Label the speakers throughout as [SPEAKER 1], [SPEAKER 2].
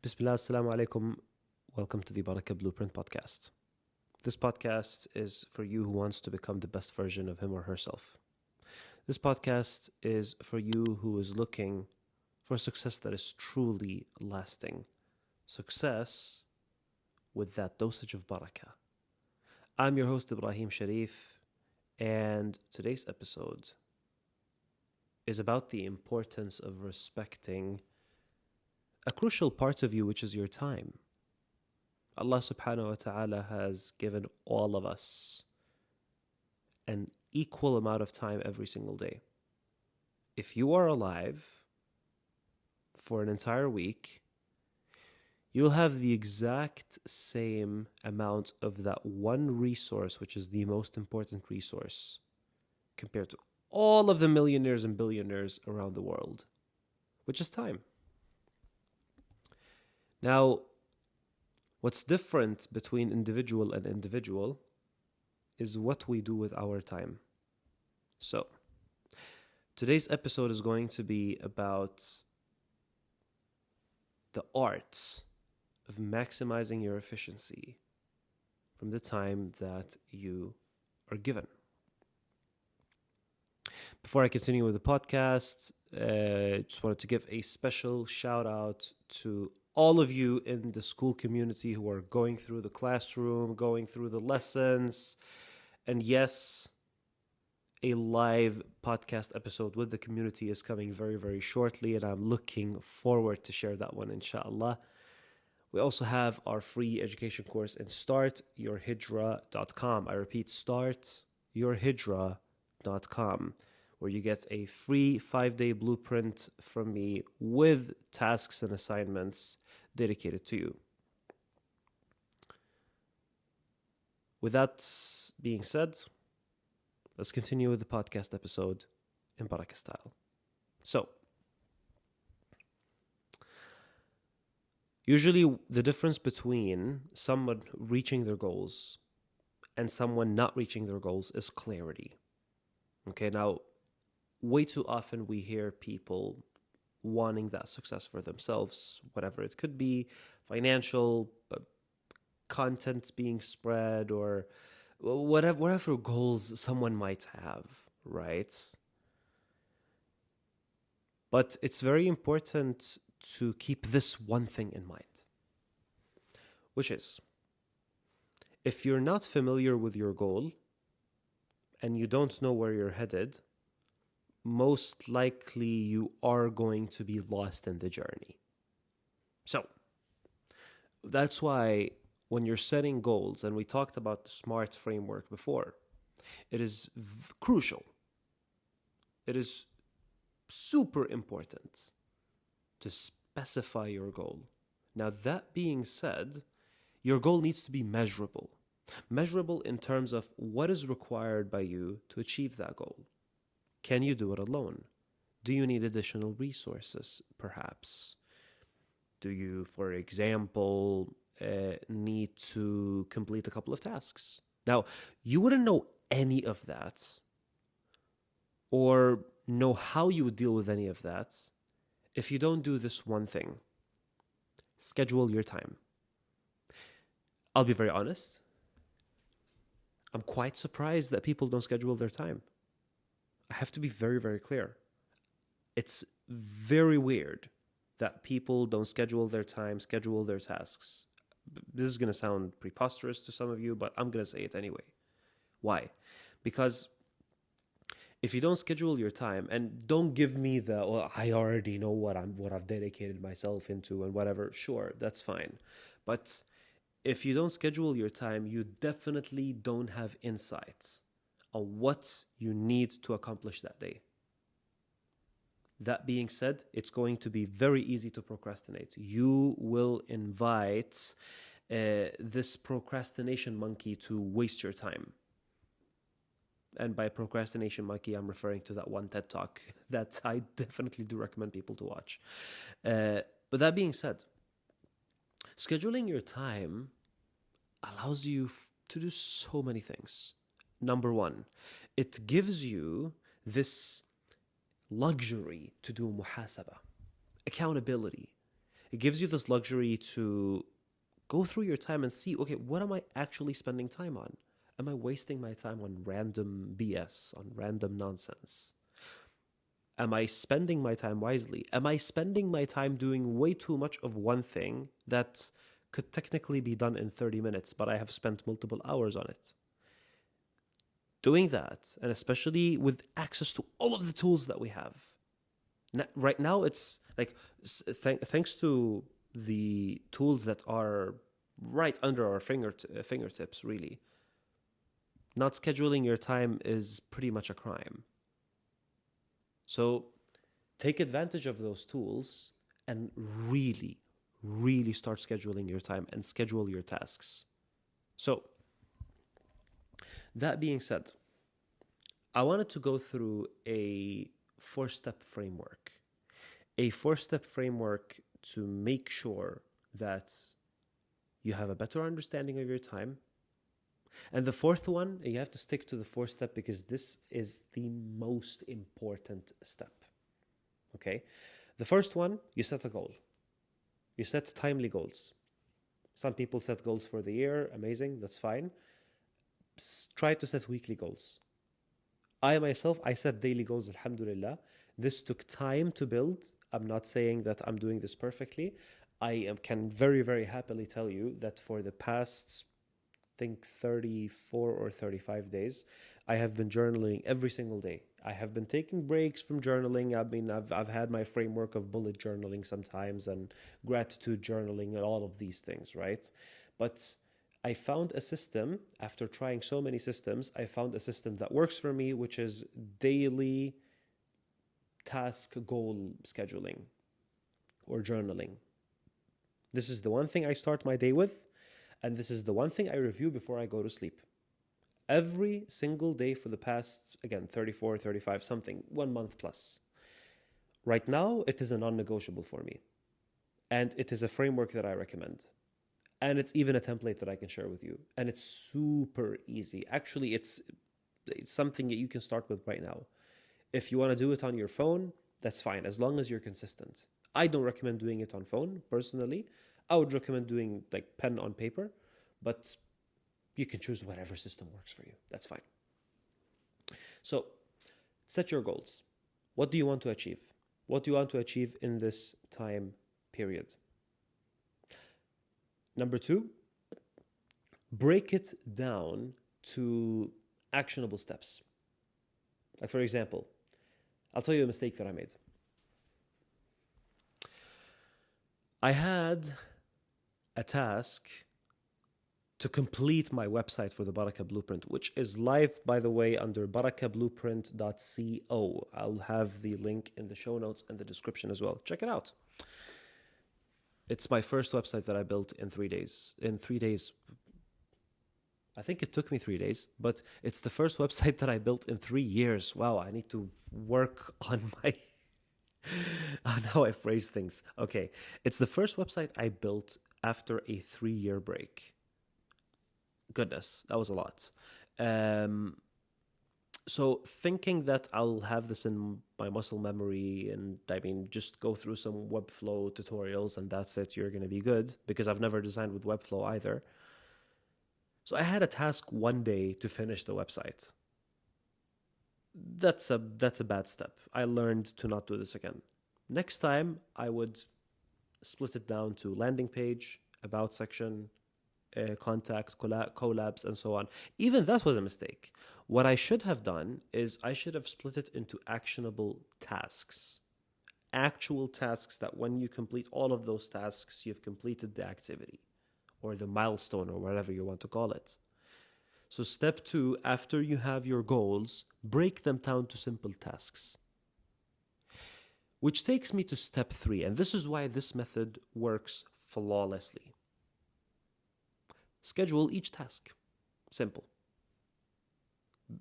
[SPEAKER 1] Bismillah, assalamu alaikum. Welcome to the Barakah Blueprint Podcast. This podcast is for you who wants to become the best version of him or herself. This podcast is for you who is looking for success that is truly lasting. Success with that dosage of barakah. I'm your host, Ibrahim Sharif, and today's episode is about the importance of respecting a crucial part of you, which is your time. Allah subhanahu wa ta'ala has given all of us an equal amount of time every single day. If you are alive for an entire week, you'll have the exact same amount of that one resource, which is the most important resource, compared to all of the millionaires and billionaires around the world, which is time. Now, what's different between individual and individual is what we do with our time. So, today's episode is going to be about the art of maximizing your efficiency from the time that you are given. Before I continue with the podcast, I just wanted to give a special shout out to all of you in the school community who are going through the classroom, going through the lessons. And yes, a live podcast episode with the community is coming very, very shortly, and I'm looking forward to share that one, inshallah. We also have our free education course in startyourhijrah.com. I repeat, startyourhijrah.com, where you get a free 5-day blueprint from me with tasks and assignments dedicated to you. With that being said, let's continue with the podcast episode in Barakah style. So, usually the difference between someone reaching their goals and someone not reaching their goals is clarity. Okay, now, way too often we hear people wanting that success for themselves, whatever it could be, financial, content being spread, or whatever goals someone might have, right? But it's very important to keep this one thing in mind, which is, if you're not familiar with your goal and you don't know where you're headed, most likely you are going to be lost in the journey. So, that's why when you're setting goals, and we talked about the SMART framework before, it is crucial. It is super important to specify your goal. Now, that being said, your goal needs to be measurable. Measurable in terms of what is required by you to achieve that goal. Can you do it alone? Do you need additional resources, perhaps? Do you, for example, need to complete a couple of tasks? Now, you wouldn't know any of that or know how you would deal with any of that if you don't do this one thing. Schedule your time. I'll be very honest. I'm quite surprised that people don't schedule their time. I have to be very, very clear. It's very weird that people don't schedule their time, schedule their tasks. This is going to sound preposterous to some of you, but I'm going to say it anyway. Why? Because if you don't schedule your time, and don't give me the, well, I already know what I've dedicated myself into and whatever, sure, that's fine. But if you don't schedule your time, you definitely don't have insights on what you need to accomplish that day. That being said, it's going to be very easy to procrastinate. You will invite this procrastination monkey to waste your time. And by procrastination monkey, I'm referring to that one TED Talk that I definitely do recommend people to watch. But that being said, scheduling your time allows you to do so many things. Number one, it gives you this luxury to do muhasabah, accountability. It gives you this luxury to go through your time and see, okay, what am I actually spending time on? Am I wasting my time on random BS, on random nonsense? Am I spending my time wisely? Am I spending my time doing way too much of one thing that could technically be done in 30 minutes, but I have spent multiple hours on it? Doing that, and especially with access to all of the tools that we have. Right now, it's like, thanks to the tools that are right under our fingertips, really. Not scheduling your time is pretty much a crime. So take advantage of those tools and really, really start scheduling your time and schedule your tasks. So that being said, I wanted to go through a 4-step framework. A 4-step framework to make sure that you have a better understanding of your time. And the fourth one, you have to stick to the 4-step because this is the most important step. Okay? The first one, you set a goal. You set timely goals. Some people set goals for the year. Amazing. That's fine. Try to set weekly goals. I myself, I set daily goals, alhamdulillah. This took time to build. I'm not saying that I'm doing this perfectly. Can very, very happily tell you that for the past, I think 34 or 35 days, I have been journaling every single day. I have been taking breaks from journaling. I mean, I've had my framework of bullet journaling sometimes and gratitude journaling and all of these things, right? But I found a system, after trying so many systems, I found a system that works for me, which is daily task goal scheduling or journaling. This is the one thing I start my day with, and this is the one thing I review before I go to sleep. Every single day for the past, again, 34, 35, something, 1 month plus. Right now, it is a non-negotiable for me. And it is a framework that I recommend. And it's even a template that I can share with you. And it's super easy. Actually, it's something that you can start with right now. If you want to do it on your phone, that's fine, as long as you're consistent. I don't recommend doing it on phone, personally. I would recommend doing like pen on paper, but you can choose whatever system works for you. That's fine. So, set your goals. What do you want to achieve? What do you want to achieve in this time period? Number 2, break it down to actionable steps. Like, for example, I'll tell you a mistake that I made. I had a task to complete my website for the Barakah Blueprint, which is live, by the way, under barakahblueprint.co. I'll have the link in the show notes and the description as well. Check it out. It's my first website that I built in 3 days. I think it took me 3 days, but it's the first website that I built in 3 years. Wow, I need to work on on how I phrase things. Okay, it's the first website I built after a 3-year break. Goodness, that was a lot. So thinking that I'll have this in my muscle memory and just go through some Webflow tutorials and that's it, you're going to be good, because I've never designed with Webflow either. So I had a task one day to finish the website. That's a bad step. I learned to not do this again. Next time, I would split it down to landing page, about section, contact, collabs, and so on. Even that was a mistake. What I should have done is I should have split it into actionable tasks. Actual tasks that when you complete all of those tasks, you've completed the activity or the milestone or whatever you want to call it. So step 2, after you have your goals, break them down to simple tasks. Which takes me to step 3, and this is why this method works flawlessly. Schedule each task. Simple.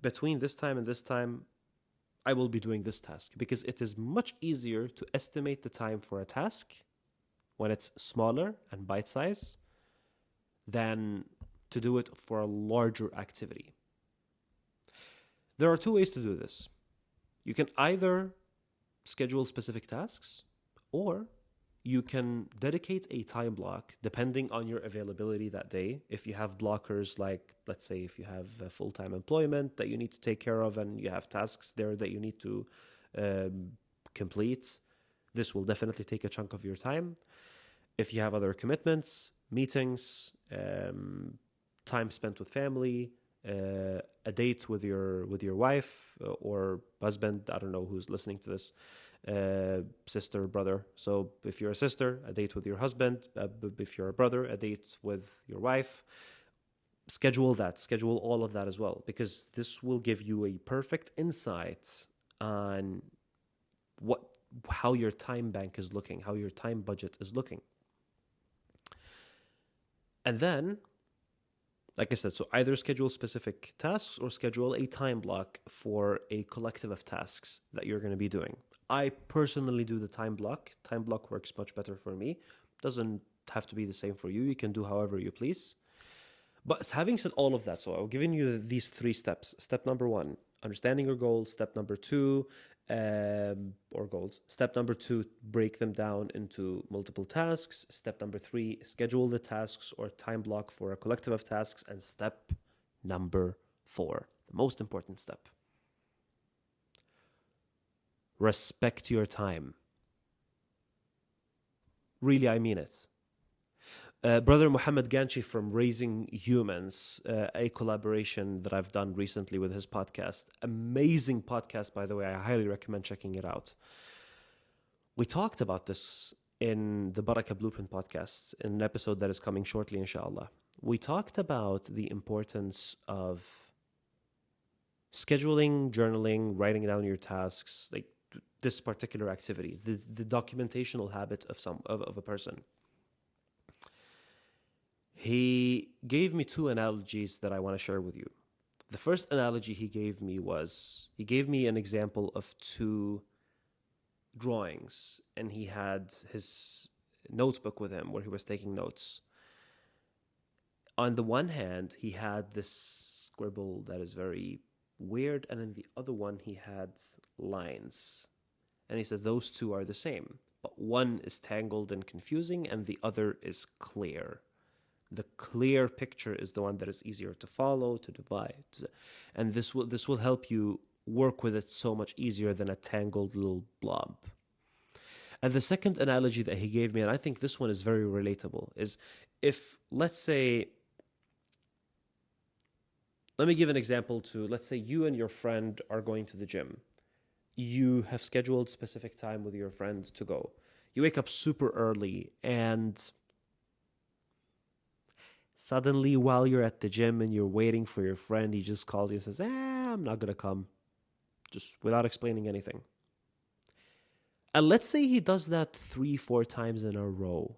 [SPEAKER 1] Between this time and this time, I will be doing this task, because it is much easier to estimate the time for a task when it's smaller and bite-sized than to do it for a larger activity. There are 2 ways to do this. You can either schedule specific tasks, or you can dedicate a time block depending on your availability that day. If you have blockers, like let's say if you have a full-time employment that you need to take care of and you have tasks there that you need to complete, this will definitely take a chunk of your time. If you have other commitments, meetings, time spent with family, a date with your wife or husband, I don't know who's listening to this, sister, brother. So if you're a sister, a date with your husband. If you're a brother, a date with your wife. Schedule all of that as well, because this will give you a perfect insight on how your time bank is looking, how your time budget is looking. And then, like I said, so either schedule specific tasks or schedule a time block for a collective of tasks that you're going to be doing. I personally do the time block. Time block works much better for me. Doesn't have to be the same for you. You can do however you please. But having said all of that, so I've given you these 3 steps. Step number 1, understanding your goals. Step number 2, or goals. Step number 2, break them down into multiple tasks. Step number 3, schedule the tasks or time block for a collective of tasks. And step number 4, the most important step, respect your time. Really, I mean it. Brother Muhammad Ganchi from Raising Humans, a collaboration that I've done recently with his podcast. Amazing podcast, by the way. I highly recommend checking it out. We talked about this in the Barakah Blueprint Podcast in an episode that is coming shortly, inshallah. We talked about the importance of scheduling, journaling, writing down your tasks, like this particular activity, the documentational habit of a person. He gave me 2 analogies that I want to share with you. The first analogy he gave me an example of 2 drawings, and he had his notebook with him where he was taking notes. On the one hand, he had this scribble that is very weird, and in the other one, he had lines. And he said those 2 are the same, but one is tangled and confusing, and the other is clear. The clear picture is the one that is easier to follow, to divide. And this will help you work with it so much easier than a tangled little blob. And the second analogy that he gave me, and I think this one is very relatable, is if, let's say, let me give an example to, let's say you and your friend are going to the gym. You have scheduled specific time with your friend to go. You wake up super early, and suddenly while you're at the gym and you're waiting for your friend, he just calls you and says, I'm not going to come, just without explaining anything. And let's say he does that 3-4 times in a row.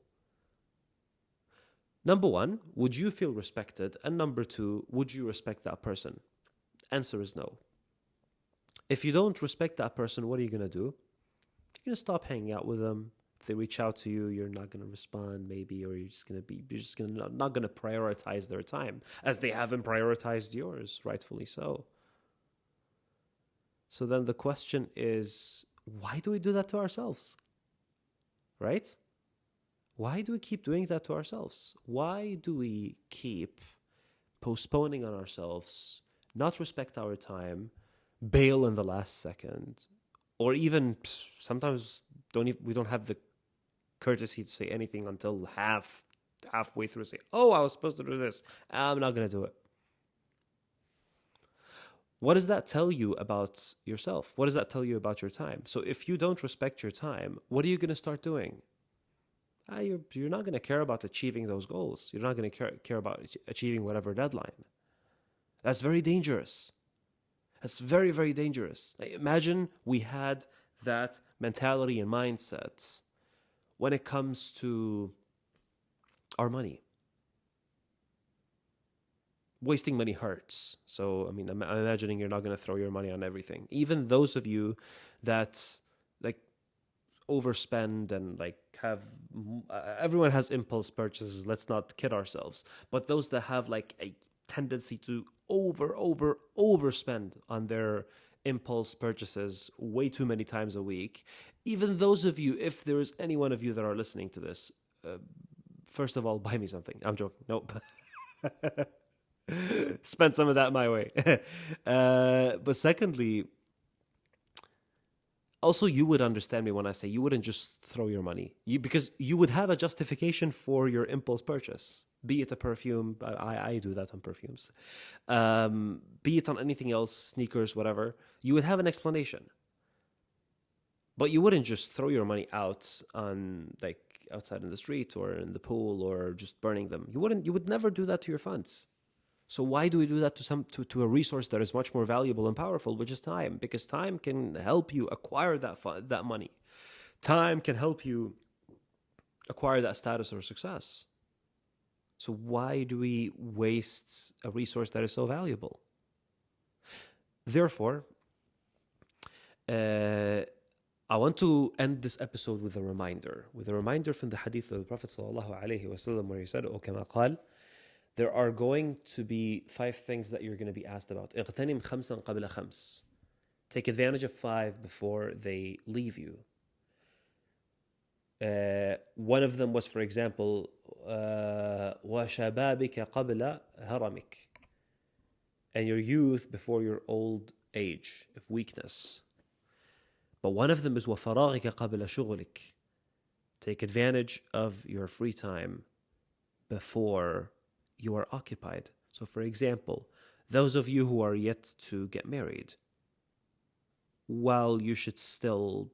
[SPEAKER 1] Number 1, would you feel respected? And number 2, would you respect that person? Answer is no. If you don't respect that person, what are you going to do? You're going to stop hanging out with them. If they reach out to you, you're not going to respond maybe, or you're just going to not going to prioritize their time as they haven't prioritized yours, rightfully so. So then the question is, why do we do that to ourselves? Right? Why do we keep doing that to ourselves? Why do we keep postponing on ourselves, not respect our time, bail in the last second, or even sometimes we don't have the courtesy to say anything until halfway through, say, I was supposed to do this, I'm not going to do it. What does that tell you about yourself? What does that tell you about your time? So if you don't respect your time, what are you going to start doing? You're not going to care about achieving those goals. You're not going to care about achieving whatever deadline. That's very dangerous. That's very, very dangerous. Imagine we had that mentality and mindset when it comes to our money. Wasting money hurts. So, I mean, I'm imagining you're not going to throw your money on everything. Even those of you that overspend and have everyone has impulse purchases. Let's not kid ourselves. But those that have a tendency to overspend on their impulse purchases way too many times a week, even those of you, if there is any one of you that are listening to this, first of all, buy me something. I'm joking. Nope. Spend some of that my way. But secondly, also, you would understand me when I say you wouldn't just throw your money. Because you would have a justification for your impulse purchase. Be it a perfume. I do that on perfumes. Be it on anything else, sneakers, whatever. You would have an explanation. But you wouldn't just throw your money out on, like, outside in the street or in the pool or just burning them. You would never do that to your funds. So why do we do that to a resource that is much more valuable and powerful, which is time? Because time can help you acquire that money. Time can help you acquire that status or success. So why do we waste a resource that is so valuable? Therefore, I want to end this episode with a reminder from the hadith of the Prophet ﷺ, where he said, "O kama qal, there are going to be 5 things that you're going to be asked about. اغتنم خمسا قبل خمس. Take advantage of 5 before they leave you." One of them was, for example, وشبابك قبل هرمك, and your youth before your old age of weakness. But one of them is وفراغك قبل شغلك. Take advantage of your free time before you are occupied. So, for example, those of you who are yet to get married, while you should still,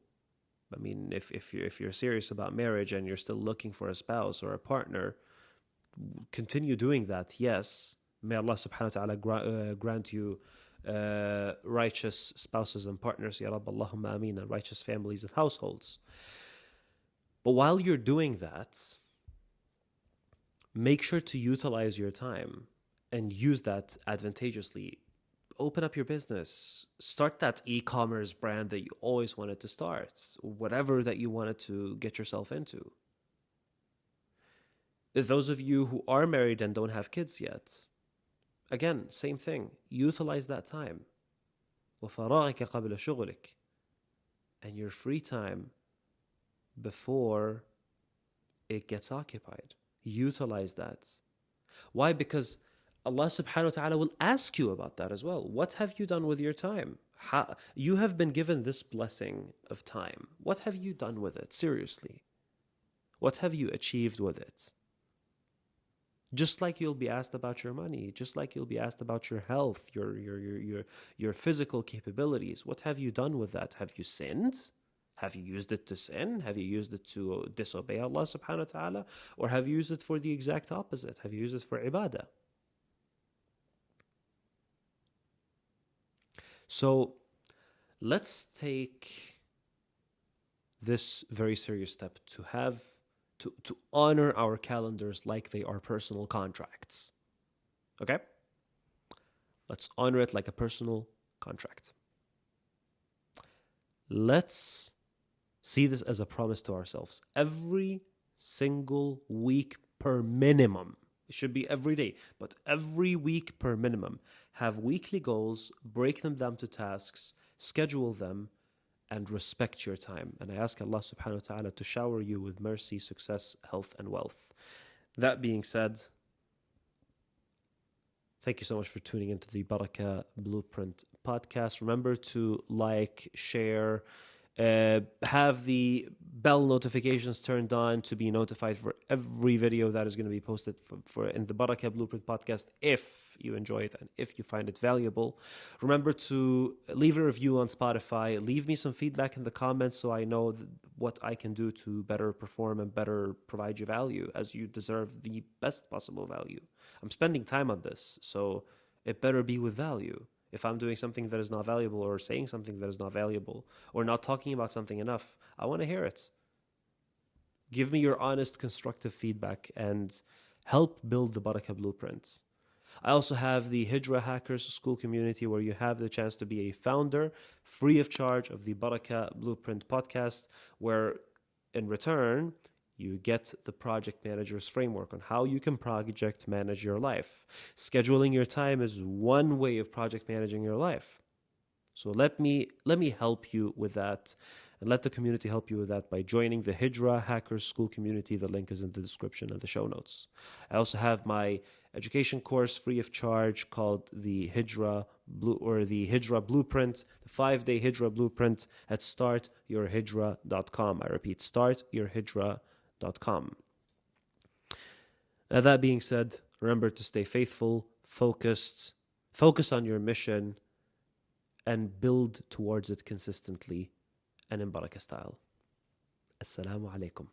[SPEAKER 1] if you're serious about marriage and you're still looking for a spouse or a partner, continue doing that. Yes, may Allah subhanahu wa ta'ala grant you righteous spouses and partners, ya Rabb, Allahumma ameen, and righteous families and households. But while you're doing that, make sure to utilize your time and use that advantageously. Open up your business. Start that e-commerce brand that you always wanted to start, whatever that you wanted to get yourself into. Those of you who are married and don't have kids yet, again, same thing. Utilize that time. وَفَرَاغِكَ قَبْلَ شُغْلِكَ. And your free time before it gets occupied. Utilize that. Why? Because Allah subhanahu wa ta'ala will ask you about that as well. What have you done with your time? You have been given this blessing of time. What have you done with it? Seriously. What have you achieved with it? Just like you'll be asked about your money, just like you'll be asked about your health, your physical capabilities. What have you done with that? Have you sinned? Have you used it to sin? Have you used it to disobey Allah subhanahu wa ta'ala? Or have you used it for the exact opposite? Have you used it for ibadah? So let's take this very serious step to honor our calendars like they are personal contracts. Okay? Let's honor it like a personal contract. Let's see this as a promise to ourselves. Every single week per minimum. It should be every day, but every week per minimum. Have weekly goals, break them down to tasks, schedule them, and respect your time. And I ask Allah subhanahu wa ta'ala to shower you with mercy, success, health, and wealth. That being said, thank you so much for tuning into the Barakah Blueprint Podcast. Remember to like, share, have the bell notifications turned on to be notified for every video that is going to be posted for in the Barakah Blueprint Podcast if you enjoy it and if you find it valuable. Remember to leave a review on Spotify. Leave me some feedback in the comments so I know what I can do to better perform and better provide you value, as you deserve the best possible value. I'm spending time on this, so it better be with value. If I'm doing something that is not valuable or saying something that is not valuable or not talking about something enough, I want to hear it. Give me your honest, constructive feedback and help build the Barakah Blueprint. I also have the Hijra Hackers School community where you have the chance to be a founder free of charge of the Barakah Blueprint Podcast, where in return, you get the project manager's framework on how you can project manage your life. Scheduling your time is one way of project managing your life. So let me help you with that. And let the community help you with that by joining the Hijra Hackers School community. The link is in the description and the show notes. I also have my education course free of charge called the Hijra Blueprint, the 5-day Hijra Blueprint at startyourhijra.com. I repeat, startyourhijra.com. Now, that being said, remember to stay faithful, focus on your mission, and build towards it consistently and in Barakah style. Assalamu alaikum.